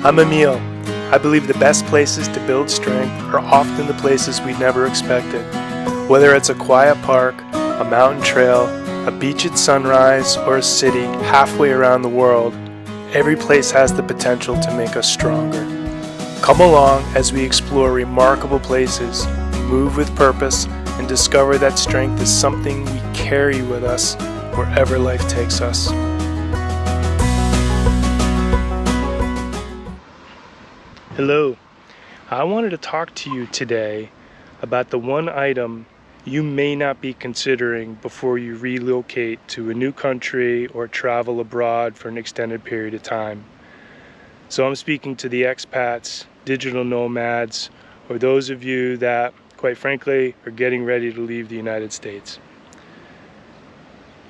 I'm Emil. I believe the best places to build strength are often the places we never expected. Whether it's a quiet park, a mountain trail, a beach at sunrise, or a city halfway around the world, every place has the potential to make us stronger. Come along as we explore remarkable places, move with purpose, and discover that strength is something we carry with us wherever life takes us. Hello, I wanted to talk to you today about the one item you may not be considering before you relocate to a new country or travel abroad for an extended period of time. So I'm speaking to the expats, digital nomads, or those of you that, quite frankly, are getting ready to leave the United States.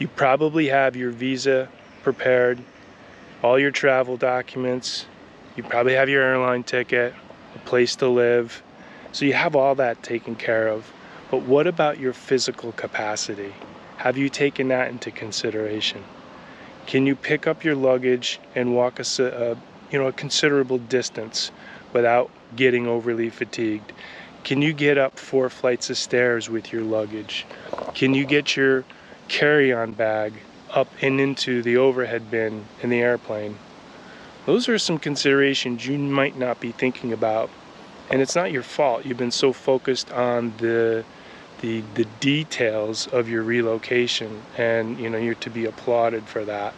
You probably have your visa prepared, all your travel documents. You probably have your airline ticket, a place to live. So you have all that taken care of. But what about your physical capacity? Have you taken that into consideration? Can you pick up your luggage and walk a considerable distance without getting overly fatigued? Can you get up 4 flights of stairs with your luggage? Can you get your carry-on bag up and into the overhead bin in the airplane? Those are some considerations you might not be thinking about, and it's not your fault. You've been so focused on the details of your relocation, and you're to be applauded for that.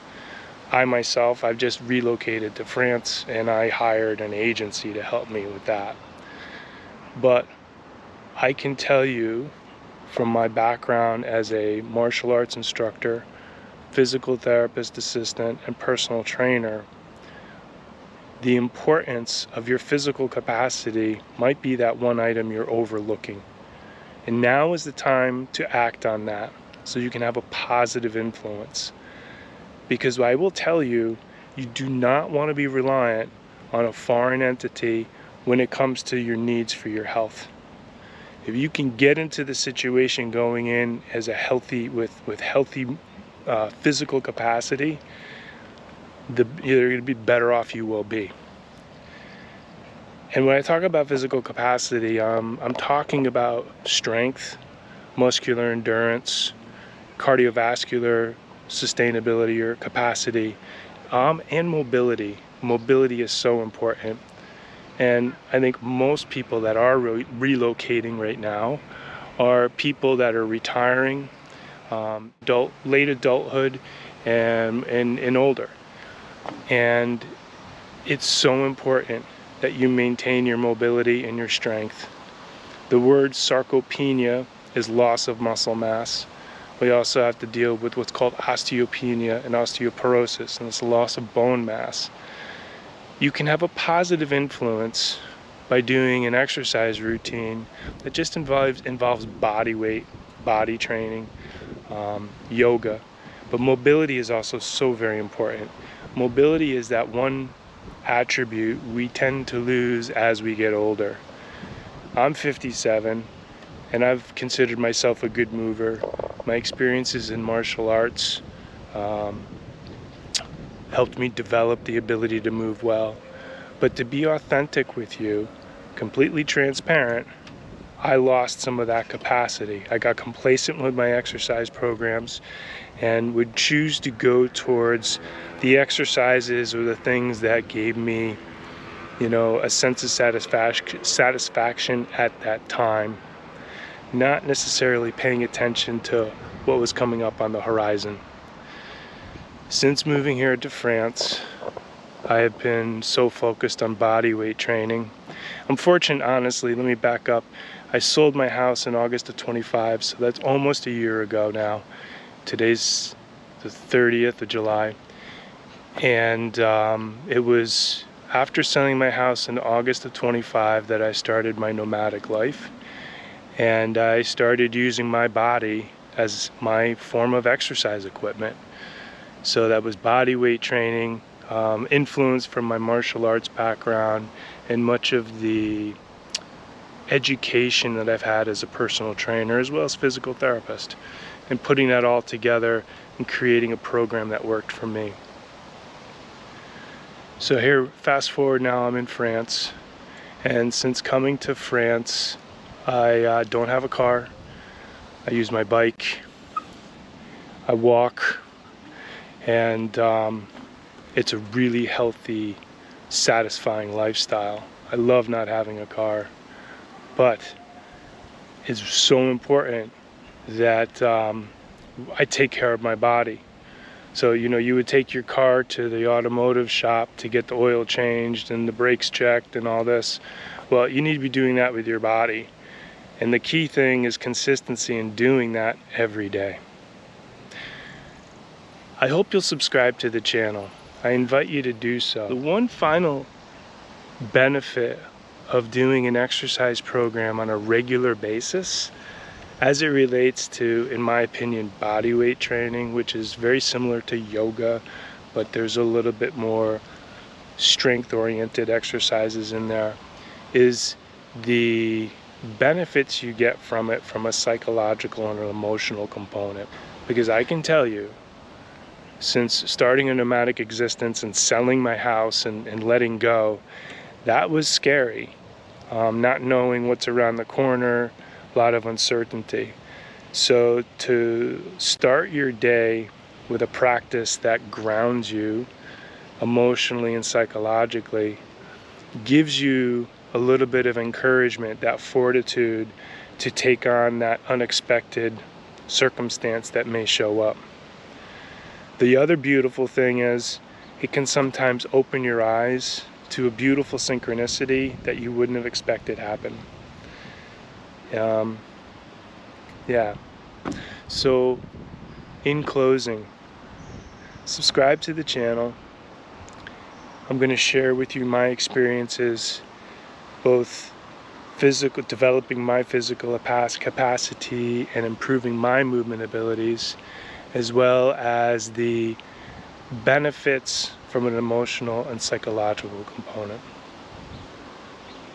I've just relocated to France, and I hired an agency to help me with that. But I can tell you from my background as a martial arts instructor, physical therapist assistant, and personal trainer, the importance of your physical capacity might be that one item you're overlooking. And now is the time to act on that so you can have a positive influence. Because I will tell you, you do not want to be reliant on a foreign entity when it comes to your needs for your health. If you can get into the situation going in as a healthy physical capacity, you're going to be better off you will be. And when I talk about physical capacity, I'm talking about strength, muscular endurance, cardiovascular sustainability or capacity, and mobility. Mobility is so important. And I think most people that are relocating right now are people that are retiring, late adulthood, and older. And it's so important that you maintain your mobility and your strength. The word sarcopenia is loss of muscle mass. We also have to deal with what's called osteopenia and osteoporosis, and it's loss of bone mass. You can have a positive influence by doing an exercise routine that just involves body weight, body training, yoga. But mobility is also so very important. Mobility is that one attribute we tend to lose as we get older. I'm 57 and I've considered myself a good mover. My experiences in martial arts helped me develop the ability to move well. But to be authentic with you, completely transparent, I lost some of that capacity. I got complacent with my exercise programs and would choose to go towards the exercises or the things that gave me, a sense of satisfaction at that time, not necessarily paying attention to what was coming up on the horizon. Since moving here to France, I have been so focused on body weight training. I'm fortunate, honestly, let me back up. I sold my house in August of 25, so that's almost a year ago now. Today's the 30th of July. And it was after selling my house in August of 25 that I started my nomadic life. And I started using my body as my form of exercise equipment. So that was body weight training, influence from my martial arts background, and much of the education that I've had as a personal trainer as well as physical therapist, and putting that all together and creating a program that worked for me. So here, fast forward now, I'm in France, and since coming to France, I don't have a car. I use my bike, I walk, and it's a really healthy, satisfying lifestyle. I love not having a car, but it's so important that I take care of my body. So, you know, you would take your car to the automotive shop to get the oil changed and the brakes checked and all this. Well, you need to be doing that with your body. And the key thing is consistency in doing that every day. I hope you'll subscribe to the channel. I invite you to do so. The one final benefit of doing an exercise program on a regular basis, as it relates to, in my opinion, body weight training, which is very similar to yoga, but there's a little bit more strength-oriented exercises in there, is the benefits you get from it from a psychological and an emotional component. Because I can tell you, since starting a nomadic existence and selling my house and letting go, that was scary. Not knowing what's around the corner, a lot of uncertainty. So to start your day with a practice that grounds you emotionally and psychologically gives you a little bit of encouragement, that fortitude to take on that unexpected circumstance that may show up. The other beautiful thing is it can sometimes open your eyes to a beautiful synchronicity that you wouldn't have expected happen. Yeah. So, in closing, subscribe to the channel. I'm going to share with you my experiences, both developing my physical capacity and improving my movement abilities, as well as the benefits from an emotional and psychological component.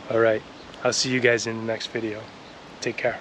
All right, I'll see you guys in the next video. Take care.